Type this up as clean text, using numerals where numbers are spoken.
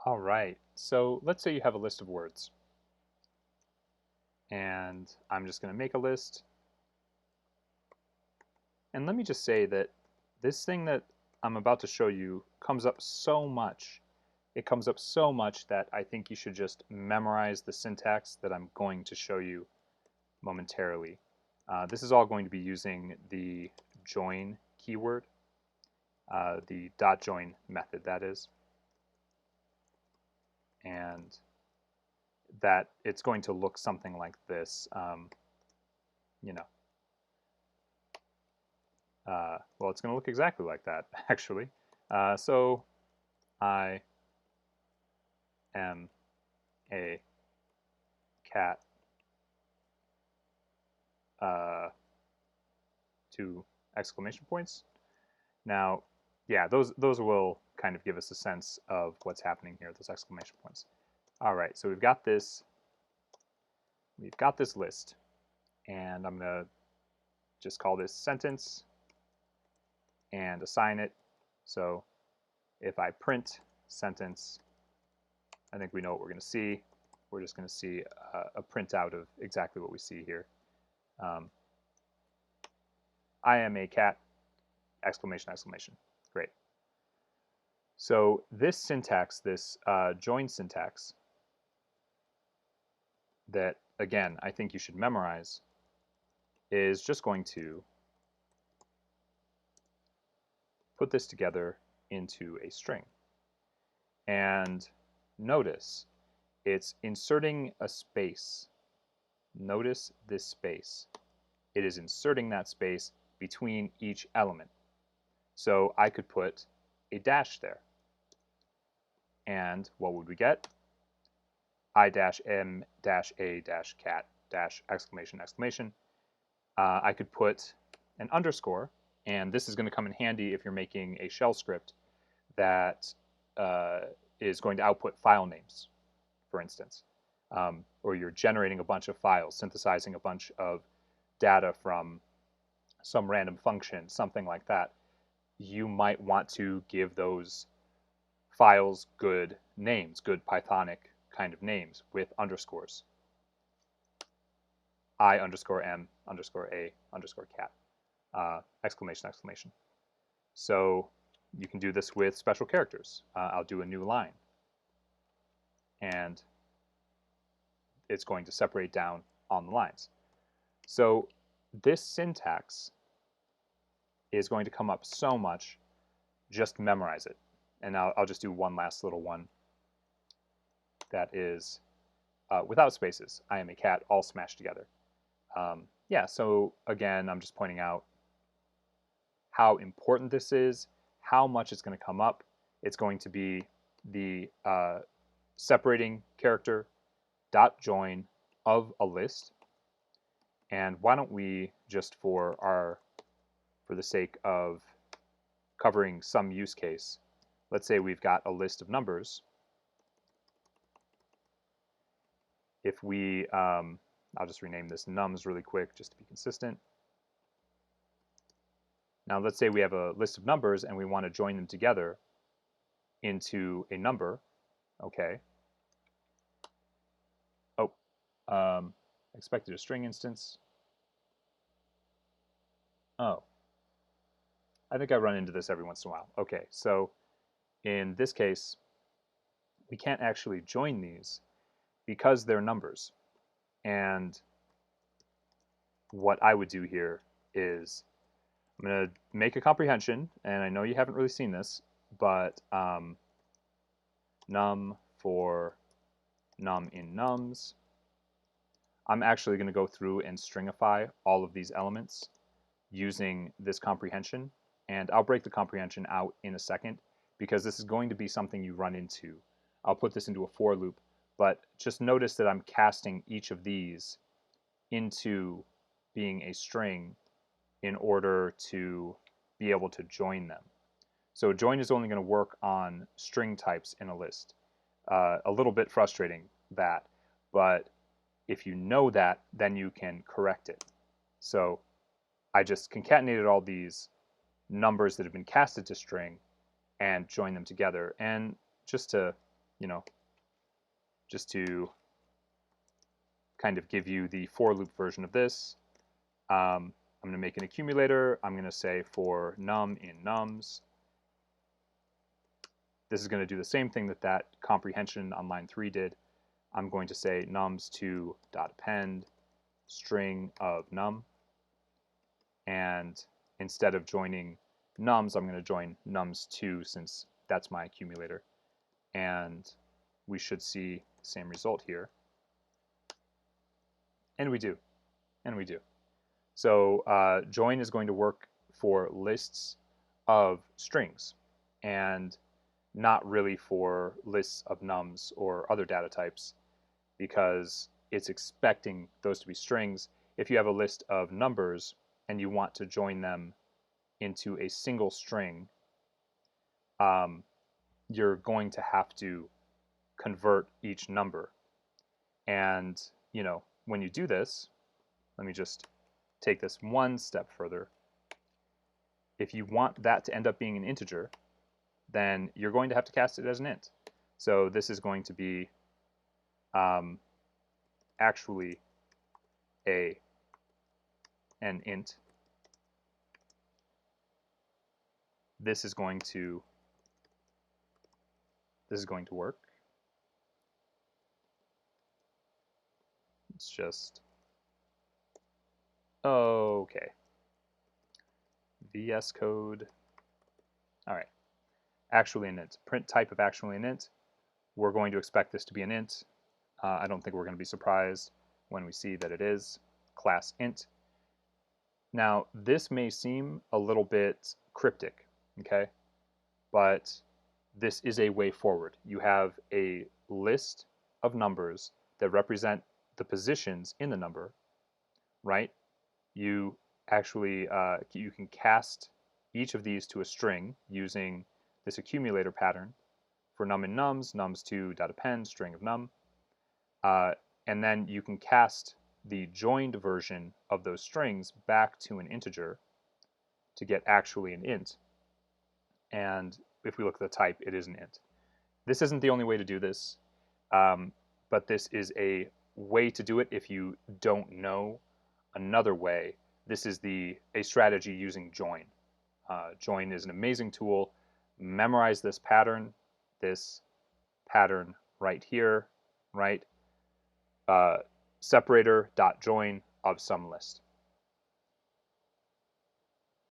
All right, so let's say you have a list of words, and I'm just going to make a list. And let me just say that this thing that I'm about to show you comes up so much. It comes up so much that I think you should just memorize the syntax that I'm going to show you momentarily. This is all going to be using the join keyword, the dot join method, that is. And that it's going to look something like this. You know, well, it's going to look exactly like that, actually. So I am a cat, 2 exclamation points. Now, yeah, those will kind of give us a sense of what's happening here, those exclamation points. All right, so we've got this list, and I'm going to just call this sentence and assign it. So if I print sentence, I think we know what we're going to see. We're just going to see a printout of exactly what we see here. I am a cat, exclamation, exclamation. Great. So this syntax, this join syntax, that, again, I think you should memorize, is just going to put this together into a string. And notice, it's inserting a space. Notice this space. It is inserting that space between each element. So I could put a dash there. And what would we get? I-M-A-cat exclamation exclamation. I could put an underscore, and this is going to come in handy if you're making a shell script that is going to output file names, for instance. Or you're generating a bunch of files, synthesizing a bunch of data from some random function, something like that. You might want to give those files good names, good Pythonic kind of names with underscores. I underscore M underscore A underscore cat, exclamation, exclamation. So you can do this with special characters. I'll do a new line. And it's going to separate down on the lines. So this syntax is going to come up so much, just memorize it. And I'll just do one last little one that is without spaces. I am a cat, all smashed together. Yeah, so again, I'm just pointing out how important this is, how much it's going to come up. It's going to be the separating character dot join of a list. And why don't we, just for the sake of covering some use case, let's say we've got a list of numbers. If we, I'll just rename this nums really quick just to be consistent. Now let's say we have a list of numbers and we want to join them together into a number. Okay. Oh, expected a string instance. Oh, I think I run into this every once in a while. Okay, so in this case, we can't actually join these because they're numbers. And what I would do here is I'm going to make a comprehension, and I know you haven't really seen this, but num for num in nums. I'm actually going to go through and stringify all of these elements using this comprehension, and I'll break the comprehension out in a second because this is going to be something you run into. I'll put this into a for loop, but just notice that I'm casting each of these into being a string in order to be able to join them. So join is only going to work on string types in a list. A little bit frustrating, that, but if you know that, then you can correct it. So I just concatenated all these numbers that have been casted to string and joined them together. And just to just to kind of give you the for loop version of this, I'm going to make an accumulator. I'm going to say for num in nums. This is going to do the same thing that that comprehension on line 3 did. I'm going to say nums2 dot append string of num, and instead of joining nums, I'm going to join nums2 since that's my accumulator, and we should see the same result here. And we do, and we do. So join is going to work for lists of strings and not really for lists of nums or other data types, because it's expecting those to be strings. If you have a list of numbers and you want to join them into a single string, you're going to have to convert each number. And when you do this, let me just take this one step further. If you want that to end up being an integer, then you're going to have to cast it as an int. So this is going to be actually an int. This is going to work. It's just okay. VS Code. All right. Actually an int. Print type of actually an int. We're going to expect this to be an int. I don't think we're going to be surprised when we see that it is. Class int. Now, this may seem a little bit cryptic, okay? But this is a way forward. You have a list of numbers that represent the positions in the number, right? You actually, you can cast each of these to a string using this accumulator pattern for num in nums, nums2 dot append string of num, and then you can cast the joined version of those strings back to an integer to get actually an int. And if we look at the type, it is an int. This isn't the only way to do this, but this is a way to do it if you don't know another way. This is a strategy using join. Join is an amazing tool. Memorize this pattern right here, right? Separator dot join of some list.